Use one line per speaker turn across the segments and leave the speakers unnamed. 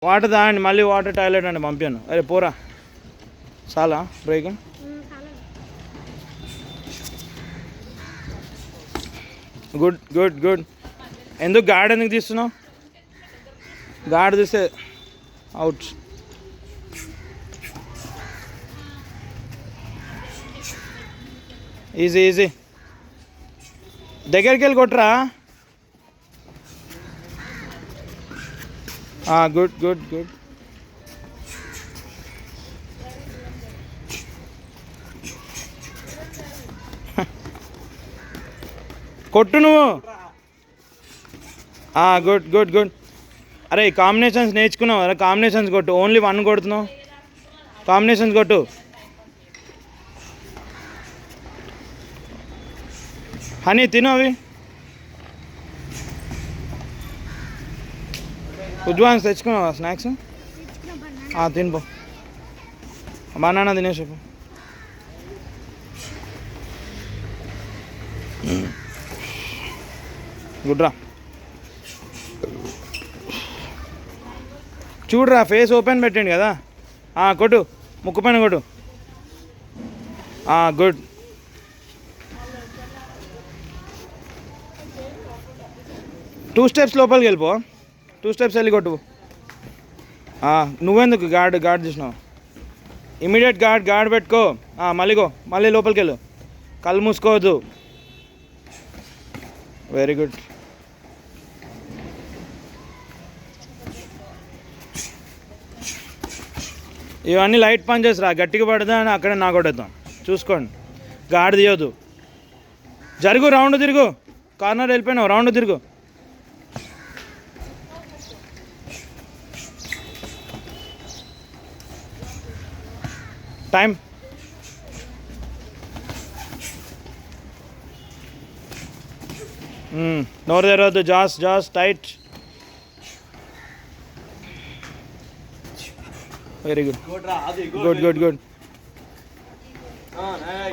Water తాగండి, మళ్ళీ water toilet అంటే పంపాను. అరే పోరా, చాలా బ్రేక్. Good good good. ఎందుకు గాడ్ ఎందుకు తీస్తున్నావు? గాడ్ తీస్తే అవుట్. Easy easy. దగ్గరికి వెళ్ళి కొట్టరా. Good good good. కొట్టు నువ్వు. Good good good. అరే కాంబినేషన్స్ నేర్చుకున్నావు అరే, కాంబినేషన్స్ కొట్టు. ఓన్లీ 1 కొడుతున్నావు, కాంబినేషన్స్ కొట్టు. హనీ తిను అవి. ఉజ్వాన్స్ తెచ్చుకున్నావా స్నాక్స్? తినిపో. బనానా తినేసి గుడ్రా. చూడరా, ఫేస్ ఓపెన్ పెట్టండి కదా. కొట్టు, ముక్కు పైన కొట్టు. గుడ్. టూ స్టెప్స్ లోపలికి వెళ్ళిపో. 2 స్టెప్స్ వెళ్ళి కొట్టు. నువ్వెందుకు గాడ్ చూసినావు? ఇమీడియట్ గాడ్ పెట్టుకో. మళ్ళీ లోపలికి వెళ్ళు. కళ్ళు మూసుకోవద్దు. Very good. ఇవన్నీ లైట్ పంచెస్ రా, గట్టిగా పడదా అని అక్కడే నా కొట్టేద్దాం. చూసుకోండి, గాడి తీయొద్దు. జరుగు, రౌండ్ తిరుగు. కార్నర్ వెళ్ళిపోయినావు, రౌండ్ తిరుగు. టైం. నోరు తెరవద్దు. Jaws tight. Very good good good good.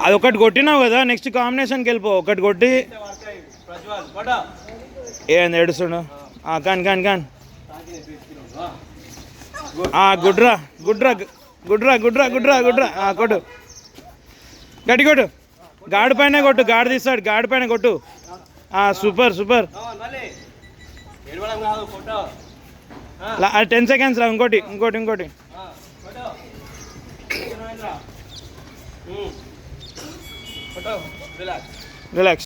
అది ఒకటి కొట్టినావు కదా, నెక్స్ట్ కాంబినేషన్కి వెళ్ళిపో. ఒకటి కొట్టి ఏంది ఏడుస్తుడు. కాన్. గుడ్రా గుడ్రా గుడ్రా గుడ్రా గుడ్రా గుడ్రా. కొట్టు, గట్టి కొట్టు. గాడి పైన కొట్టు, గాడి తీస్తాడు. గాడి పైన కొట్టు. Super super. 10 సెకండ్స్ రా. ఇంకోటి. రిలాక్స్.